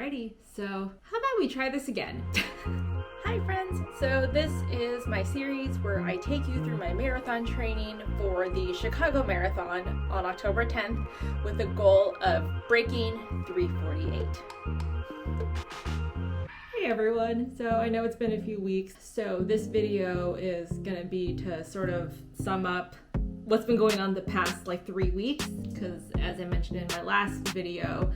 Alrighty, so how about we try this again? Hi friends! So this is my series where I take you through my marathon training for the Chicago Marathon on October 10th with the goal of breaking 3:48. Hey everyone! So I know it's been a few weeks, so this video is gonna be to sort of sum up what's been going on the past 3 weeks, because as I mentioned in my last video,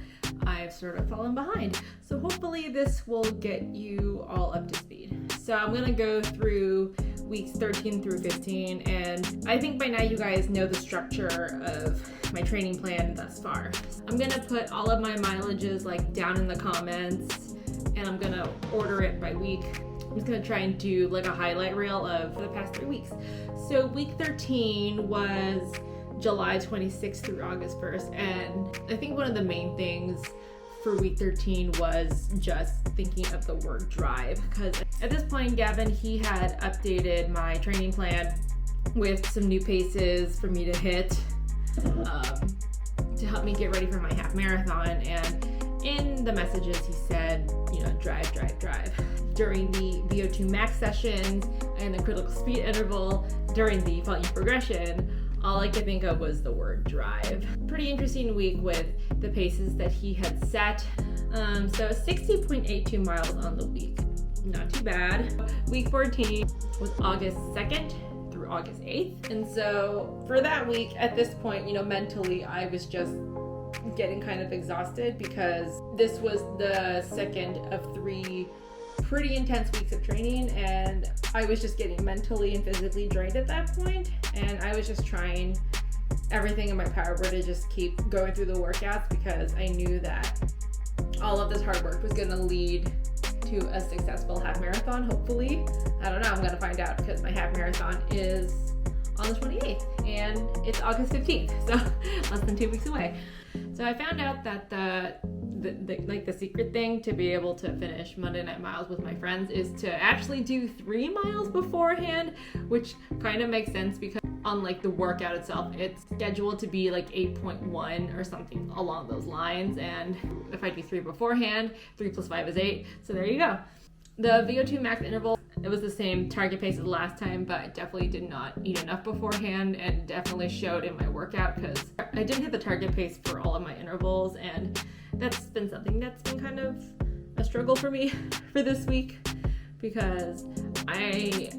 I've sort of fallen behind. So hopefully this will get you all up to speed. So I'm gonna go through weeks 13 through 15, and I think by now you guys know the structure of my training plan thus far. I'm gonna put all of my mileages down in the comments, and I'm gonna order it by week. I'm just gonna try and do a highlight reel of the past 3 weeks. So week 13 was July 26th through August 1st, and I think one of the main things for week 13 was just thinking of the word drive, because at this point Gavin, he had updated my training plan with some new paces for me to hit to help me get ready for my half marathon. And in the messages he said, drive. During the VO2 max sessions and the critical speed interval during the volume progression, all I could think of was the word drive. Pretty interesting week with the paces that he had set. So 60.82 miles on the week. Not too bad. Week 14 was August 2nd through August 8th. And so for that week, at this point, mentally, I was just getting kind of exhausted because this was the second of 3 pretty intense weeks of training, and I was just getting mentally and physically drained at that point, and I was just trying everything in my power to just keep going through the workouts because I knew that all of this hard work was going to lead to a successful half marathon, hopefully. I don't know, I'm going to find out because my half marathon is on the 28th and it's August 15th, so less than 2 weeks away. So I found out that the secret thing to be able to finish Monday Night Miles with my friends is to actually do 3 miles beforehand, which kind of makes sense because on the workout itself, it's scheduled to be 8.1 or something along those lines. And if I do 3 beforehand, 3 plus 5 is 8. So there you go. The VO2 max interval, it was the same target pace as last time, but I definitely did not eat enough beforehand, and definitely showed in my workout because I didn't hit the target pace for all of my intervals, and that's been something that's been kind of a struggle for me for this week, because I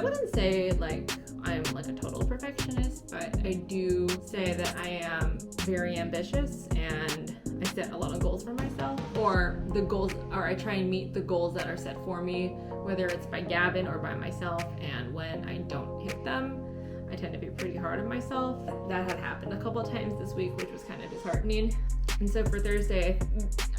wouldn't say I'm a total perfectionist, but I do say that I am very ambitious and I set a lot of goals for myself, or I try and meet the goals that are set for me, whether it's by Gavin or by myself, and when I don't hit them, I tend to be pretty hard on myself. That had happened a couple of times this week, which was kind of disheartening. And so for Thursday,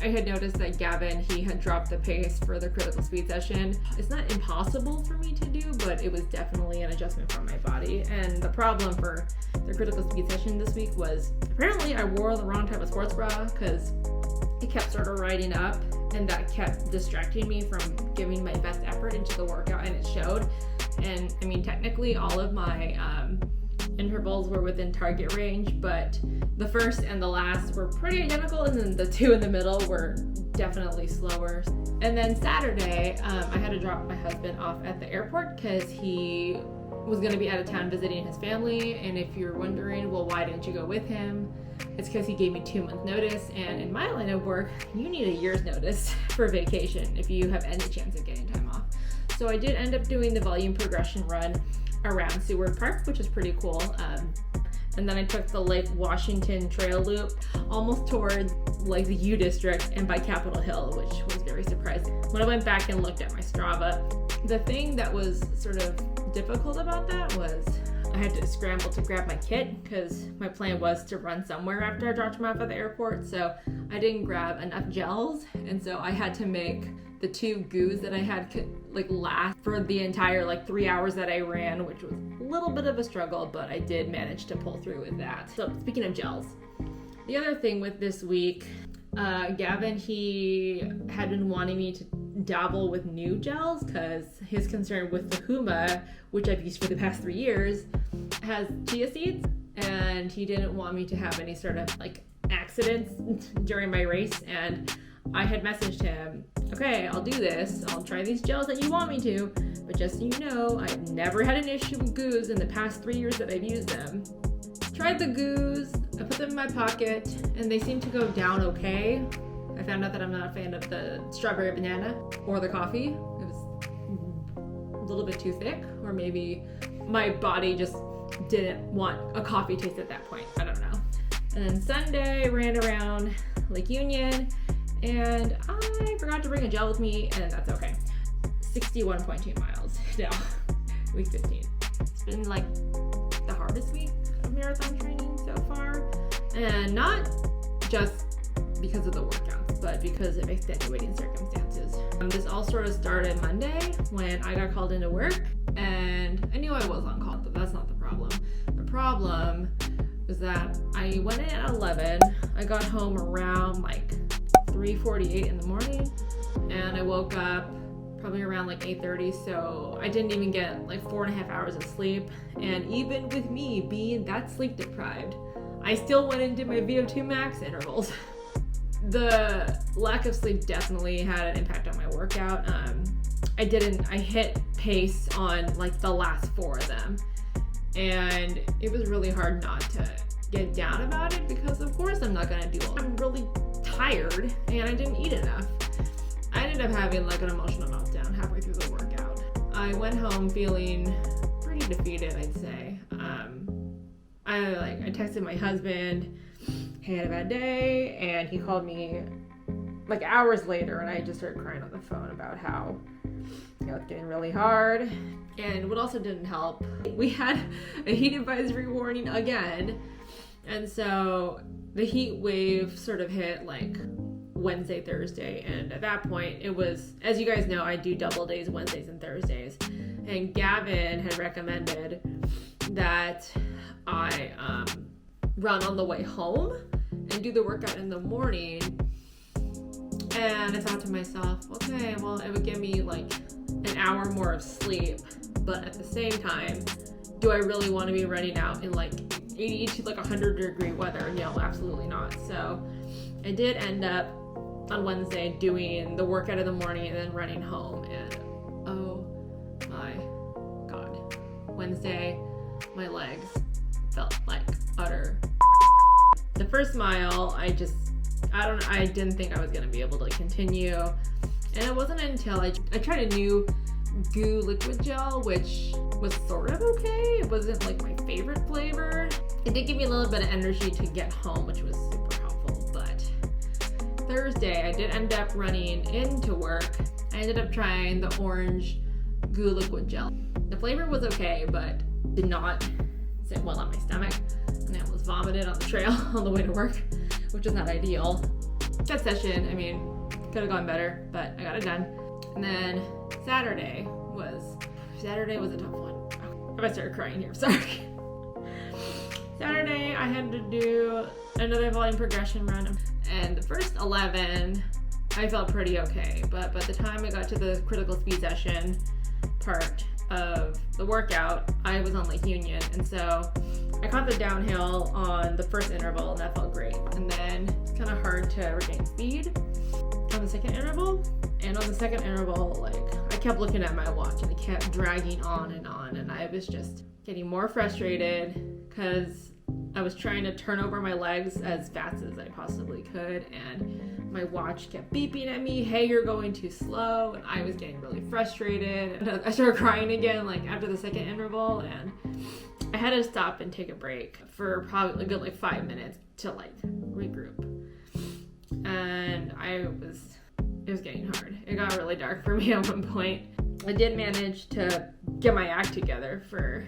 I had noticed that Gavin, he had dropped the pace for the critical speed session. It's not impossible for me to do, but it was definitely an adjustment for my body. And the problem for the critical speed session this week was apparently I wore the wrong type of sports bra because it kept sort of riding up, and that kept distracting me from giving my best effort into the workout, and it showed. And I mean, technically all of my intervals were within target range, but the first and the last were pretty identical, and then the 2 in the middle were definitely slower. And then Saturday, I had to drop my husband off at the airport because he was going to be out of town visiting his family. And if you're wondering, well, why didn't you go with him? It's because he gave me 2 months notice, and in my line of work, you need a year's notice for vacation if you have any chance of getting time off. So I did end up doing the volume progression run around Seward Park, which is pretty cool. And then I took the Lake Washington Trail Loop almost towards the U District and by Capitol Hill, which was very surprising. When I went back and looked at my Strava, the thing that was sort of difficult about that was I had to scramble to grab my kit because my plan was to run somewhere after I dropped him off at the airport. So I didn't grab enough gels, and so I had to make the 2 goos that I had last for the entire 3 hours that I ran, which was a little bit of a struggle, but I did manage to pull through with that. So speaking of gels, the other thing with this week, Gavin, he had been wanting me to dabble with new gels because his concern with the Huma, which I've used for the past 3 years, has chia seeds, and he didn't want me to have any sort of accidents during my race. And I had messaged him, okay, I'll do this. I'll try these gels that you want me to. But just so you know, I've never had an issue with goos in the past 3 years that I've used them. Tried the goos, I put them in my pocket, and they seem to go down okay. I found out that I'm not a fan of the strawberry banana or the coffee. It was a little bit too thick, or maybe my body just didn't want a coffee taste at that point. I don't know. And then Sunday, ran around Lake Union, and I forgot to bring a gel with me, and that's okay. 61.2 miles now, week 15. It's been like the hardest week of marathon training so far, and not just because of the workouts, but because of extenuating circumstances. This all sort of started Monday when I got called into work, and I knew I was on call, but that's not the problem. The problem was that I went in at 11, I got home around like 3:48 in the morning, and I woke up probably around like 8:30, so I didn't even get like 4.5 hours of sleep. And even with me being that sleep deprived, I still went and did my VO2 max intervals. The lack of sleep definitely had an impact on my workout. I hit pace on like the last 4 of them, and it was really hard not to get down about it, because of course I'm not gonna do all. I'm really tired and I didn't eat enough. I ended up having like an emotional meltdown halfway through the workout. I went home feeling pretty defeated, I'd say. I texted my husband, hey, I had a bad day, and he called me like hours later, and I just started crying on the phone about how, you know, it's getting really hard. And what also didn't help, we had a heat advisory warning again, and so the heat wave sort of hit like Wednesday, Thursday, and at that point it was, as you guys know, I do double days Wednesdays and Thursdays, and Gavin had recommended that I run on the way home and do the workout in the morning. And I thought to myself, okay, well, it would give me like an hour more of sleep, but at the same time, do I really want to be running out in like 80 to like 100-degree weather? No, absolutely not. So I did end up on Wednesday doing the workout in the morning and then running home, and oh my god, Wednesday my legs felt like utter. The first mile, I didn't think I was gonna be able to continue, and it wasn't until I tried a new goo liquid gel, which was sort of okay. It wasn't like my favorite flavor. It did give me a little bit of energy to get home, which was super helpful. But Thursday, I did end up running into work. I ended up trying the orange goo liquid gel. The flavor was okay, but did not sit well on my stomach, and I almost vomited on the trail on the way to work, which is not ideal. That session, I mean, could have gone better, but I got it done. And then Saturday was a tough one. I started crying here, sorry. Saturday, I had to do another volume progression run, and the first 11, I felt pretty okay, but by the time I got to the critical speed session part of the workout, I was on Lake Union, and so I caught the downhill on the first interval, and that felt great. And then it's kind of hard to regain speed on the second interval. And on the second interval, like, I kept looking at my watch and it kept dragging on, and I was just getting more frustrated because I was trying to turn over my legs as fast as I possibly could, and my watch kept beeping at me, hey, you're going too slow, and I was getting really frustrated. And I started crying again, like, after the second interval, and I had to stop and take a break for probably a good like 5 minutes to like regroup. And it was getting hard. It got really dark for me at one point. I did manage to get my act together for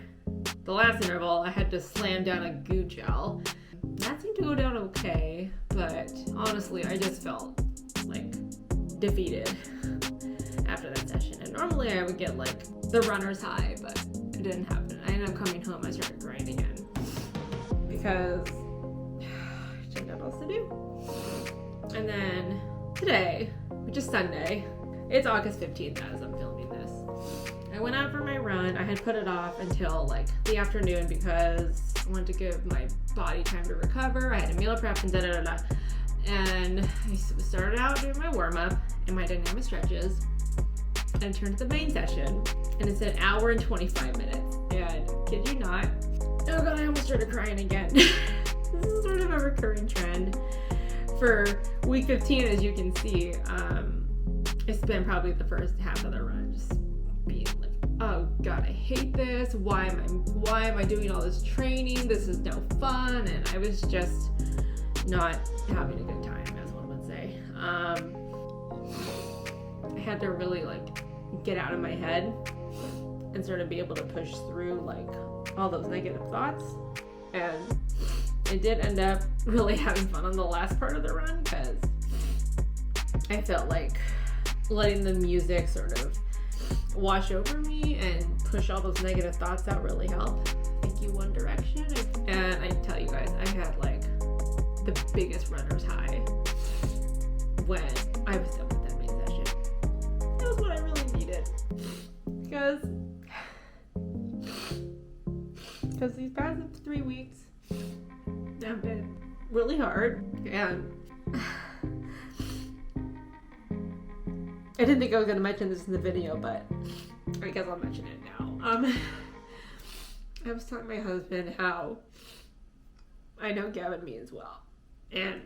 the last interval. I had to slam down a goo gel. That seemed to go down okay, but honestly, I just felt like defeated after that session. And normally I would get like the runner's high, but it didn't happen. I ended up coming home, I started crying again because I didn't know what else to do. And then today, which is Sunday, it's August 15th as I'm filming this, I went out for my run. I had put it off until like the afternoon because I wanted to give my body time to recover. I had a meal prep and And I started out doing my warm-up and my dynamic stretches and turned to the main session, and it's an hour and 25 minutes. And kid you not, oh god, I almost started crying again. This is sort of a recurring trend for week 15, as you can see. It's been probably the first half of the run just being like, oh god, I hate this. Why am I doing all this training? This is no fun. And I was just not having a good time, as one would say. I had to really like get out of my head and sort of be able to push through like all those negative thoughts. And I did end up really having fun on the last part of the run, because I felt like letting the music sort of wash over me and push all those negative thoughts out really helped. Thank you, One Direction. And I tell you guys, I had like the biggest runner's high when I was done with that main session. That was what I really needed, because these past 3 weeks have been really hard, and I didn't think I was going to mention this in the video, but I guess I'll mention it now. I was telling my husband how I know Gavin means well, and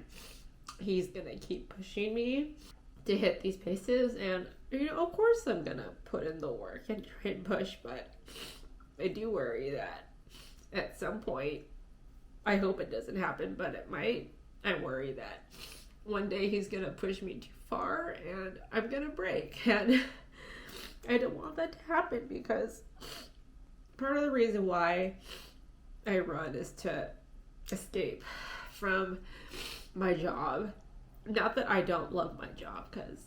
he's going to keep pushing me to hit these paces, and you know, of course I'm going to put in the work and try and push, but I do worry that at some point, I hope it doesn't happen, but it might. I worry that one day he's going to push me too far and I'm going to break. And I don't want that to happen, because part of the reason why I run is to escape from my job. Not that I don't love my job, because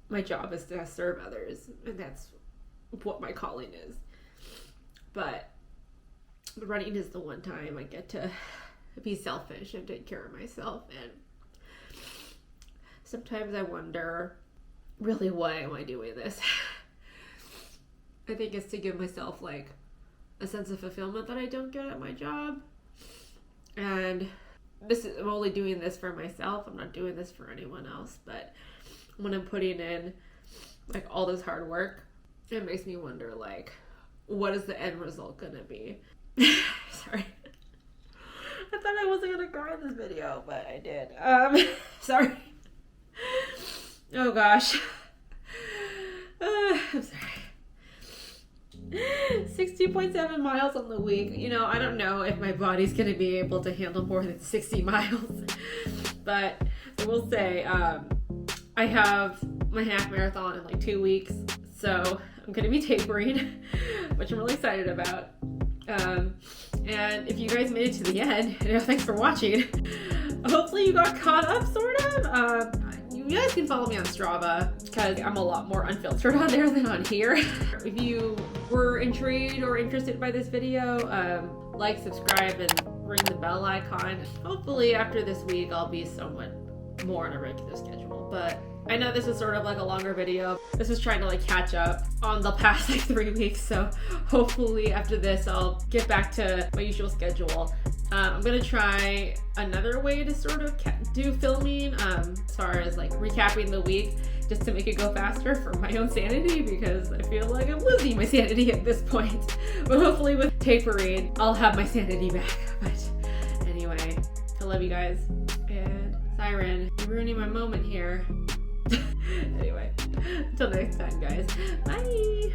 my job is to serve others, and that's what my calling is. But running is the one time I get to be selfish and take care of myself. And sometimes I wonder, really, why am I doing this? I think it's to give myself like a sense of fulfillment that I don't get at my job. And I'm only doing this for myself. I'm not doing this for anyone else. But when I'm putting in like all this hard work, it makes me wonder, like, what is the end result gonna be? Sorry. I thought I wasn't gonna cry in this video, but I did. Sorry. Oh gosh. I'm sorry. 60.7 miles on the week. You know, I don't know if my body's gonna be able to handle more than 60 miles. But I will say, I have my half marathon in like 2 weeks. So I'm gonna be tapering, which I'm really excited about. And if you guys made it to the end, you know, thanks for watching. Hopefully you got caught up, sort of. You guys can follow me on Strava, because I'm a lot more unfiltered on there than on here. If you were intrigued or interested by this video, like, subscribe, and ring the bell icon. Hopefully after this week I'll be somewhat more on a regular schedule, but I know this is sort of like a longer video. This is trying to like catch up on the past like 3 weeks, so hopefully after this I'll get back to my usual schedule. I'm gonna try another way to sort of do filming as far as like recapping the week, just to make it go faster for my own sanity, because I feel like I'm losing my sanity at this point. But hopefully with tapering I'll have my sanity back. But anyway, I love you guys, and Siren, you're ruining my moment here. Anyway, until next time, guys. Bye!